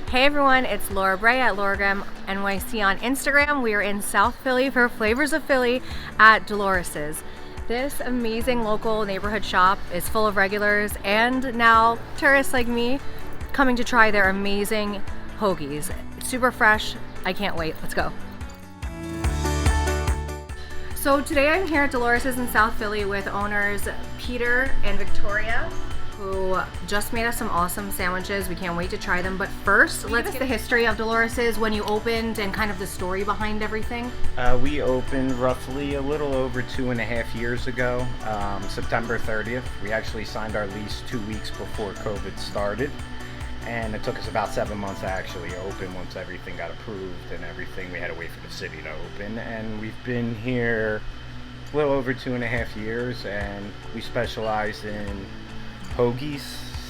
Hey everyone, it's Laura Bray at Lauragram NYC on Instagram. We are in South Philly for Flavors of Philly at Dolores's. This amazing local neighborhood shop is full of regulars and now tourists like me coming to try their amazing hoagies. It's super fresh. I can't wait. Let's go. So today I'm here at Dolores's in South Philly with owners Peter and Victoria, who just made us some awesome sandwiches. We can't wait to try them. But first, let's get the history of Dolores's, when you opened, and kind of the story behind everything. We opened roughly a little over 2.5 years ago, September 30th. We actually signed our lease 2 weeks before COVID started. And it took us about 7 months to actually open. Once everything got approved and everything, we had to wait for the city to open. And we've been here a little over 2.5 years, and we specialize in hoagies,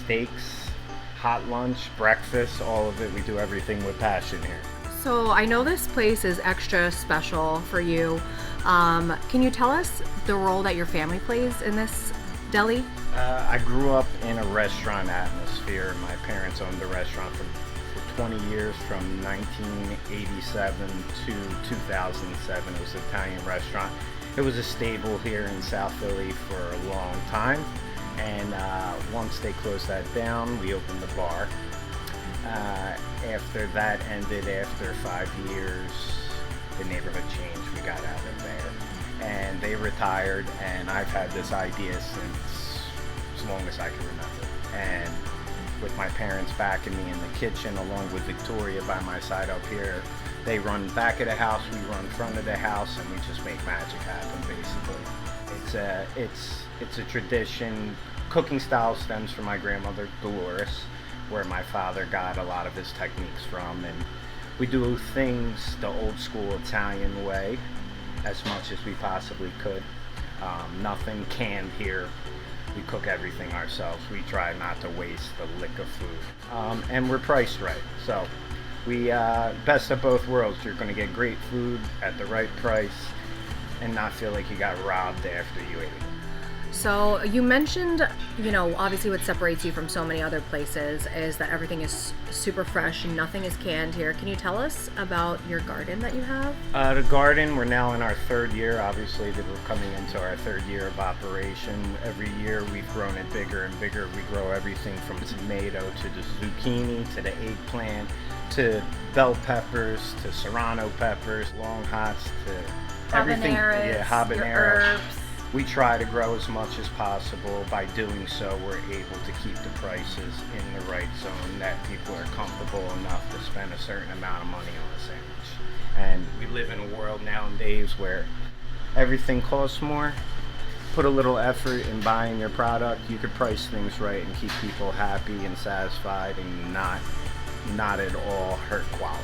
steaks, hot lunch, breakfast, all of it. We do everything with passion here. So I know this place is extra special for you. Can you tell us the role that your family plays in this deli? I grew up in a restaurant atmosphere. My parents owned the restaurant for 20 years, from 1987 to 2007. It was an Italian restaurant. It was a staple here in South Philly for a long time. And once they closed that down, we opened the bar. After that ended, after 5 years, the neighborhood changed. We got out of there. And they retired, and I've had this idea since as long as I can remember. And with my parents backing me in the kitchen, along with Victoria by my side up here, they run back of the house, we run front of the house, and we just make magic happen, basically. It's a tradition. Cooking style stems from my grandmother, Dolores, where my father got a lot of his techniques from. And we do things the old school Italian way as much as we possibly could. Nothing canned here. We cook everything ourselves. We try not to waste a lick of food. And we're priced right. So we, best of both worlds. You're going to get great food at the right price and not feel like you got robbed after you ate it. So you mentioned, obviously what separates you from so many other places is that everything is super fresh and nothing is canned here. Can you tell us about your garden that you have? The garden, we're now in our third year. Obviously, that we're coming into our third year of operation. Every year we've grown it bigger and bigger. We grow everything from tomato to the zucchini to the eggplant to bell peppers to serrano peppers, long hots to everything. Habaneros, your herbs. We try to grow as much as possible. By doing so, we're able to keep the prices in the right zone that people are comfortable enough to spend a certain amount of money on a sandwich. And we live in a world nowadays where everything costs more. Put a little effort in buying your product. You could price things right and keep people happy and satisfied and not at all hurt quality.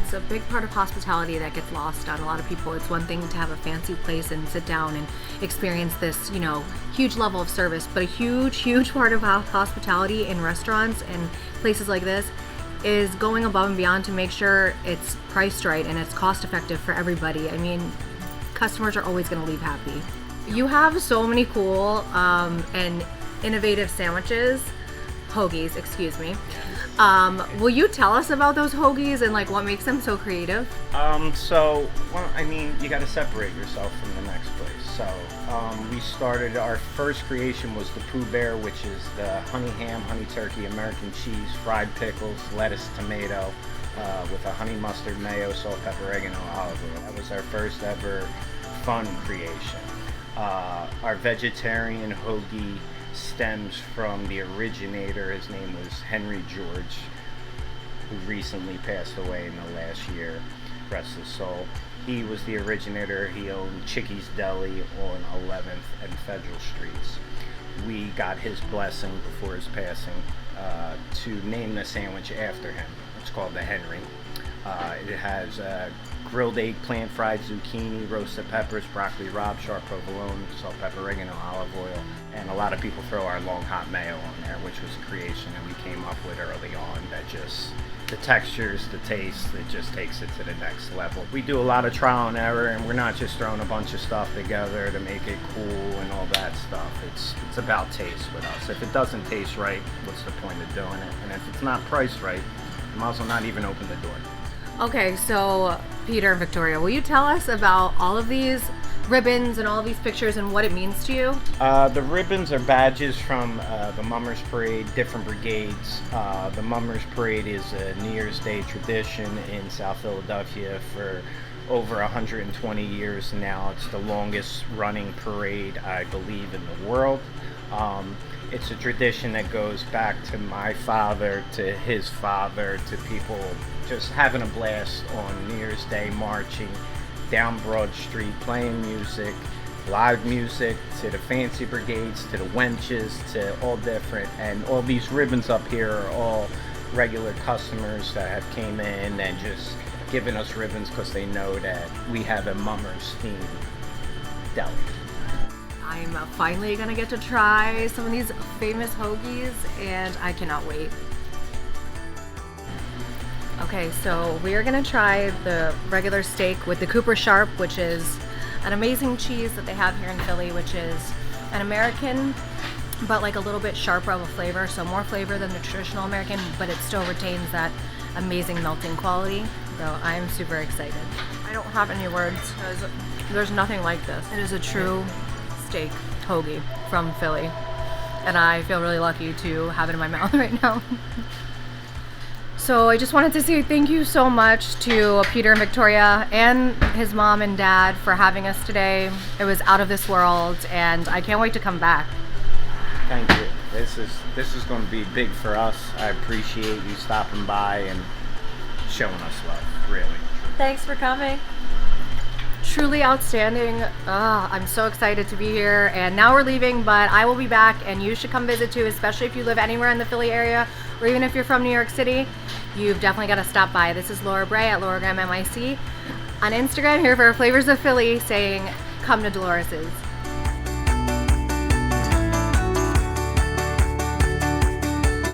It's a big part of hospitality that gets lost on a lot of people. It's one thing to have a fancy place and sit down and experience this, huge level of service, but a huge part of hospitality in restaurants and places like this is going above and beyond to make sure it's priced right and it's cost effective for everybody. I mean, customers are always going to leave happy. You have so many cool and innovative sandwiches. Hoagies, excuse me. Will you tell us about those hoagies and what makes them so creative? You got to separate yourself from the next place. So we started, our first creation was the Pooh Bear, which is the honey ham, honey turkey, American cheese, fried pickles, lettuce, tomato, with a honey mustard, mayo, salt, pepper, oregano, olive oil. That was our first ever fun creation. Our vegetarian hoagie stems from the originator. His name was Henry George, who recently passed away in the last year. Rest his soul. He was the originator. He owned Chicky's Deli on 11th and Federal Streets. We got his blessing before his passing to name the sandwich after him. It's called the Henry. It has grilled eggplant, fried zucchini, roasted peppers, broccoli rabe, sharp provolone, salt, pepper, oregano, olive oil, and a lot of people throw our long hot mayo on there, which was a creation that we came up with early on. That just, the textures, the taste, it just takes it to the next level. We do a lot of trial and error, and we're not just throwing a bunch of stuff together to make it cool and all that stuff. It's about taste with us. If it doesn't taste right, what's the point of doing it? And if it's not priced right, Might as well not even open the door. Okay, so Peter and Victoria, will you tell us about all of these ribbons and all of these pictures and what it means to you? The ribbons are badges from the Mummers Parade, different brigades. The Mummers Parade is a New Year's Day tradition in South Philadelphia for over 120 years now. It's the longest running parade, I believe, in the world. It's a tradition that goes back to my father, to his father, to people just having a blast on New Year's Day, marching down Broad Street, playing music, live music, to the fancy brigades, to the wenches, to all different. And all these ribbons up here are all regular customers that have came in and just given us ribbons because they know that we have a Mummers themed deli. I'm finally gonna get to try some of these famous hoagies and I cannot wait. Okay, so we are gonna try the regular steak with the Cooper Sharp, which is an amazing cheese that they have here in Philly, which is an American, but like a little bit sharper of a flavor, so more flavor than the traditional American, but it still retains that amazing melting quality. So I'm super excited. I don't have any words because there's nothing like this. It is a true steak hoagie from Philly, and I feel really lucky to have it in my mouth right now. So I just wanted to say thank you so much to Peter and Victoria and his mom and dad for having us today. It was out of this world and I can't wait to come back. Thank you. This is going to be big for us. I appreciate you stopping by and showing us love, really. Thanks for coming. Truly outstanding. I'm so excited to be here, and now we're leaving, but I will be back and you should come visit too, especially if you live anywhere in the Philly area or even if you're from New York City. You've definitely got to stop by. This is Laura Bray at LauraGramMIC on Instagram, here for Flavors of Philly, saying come to Dolores's.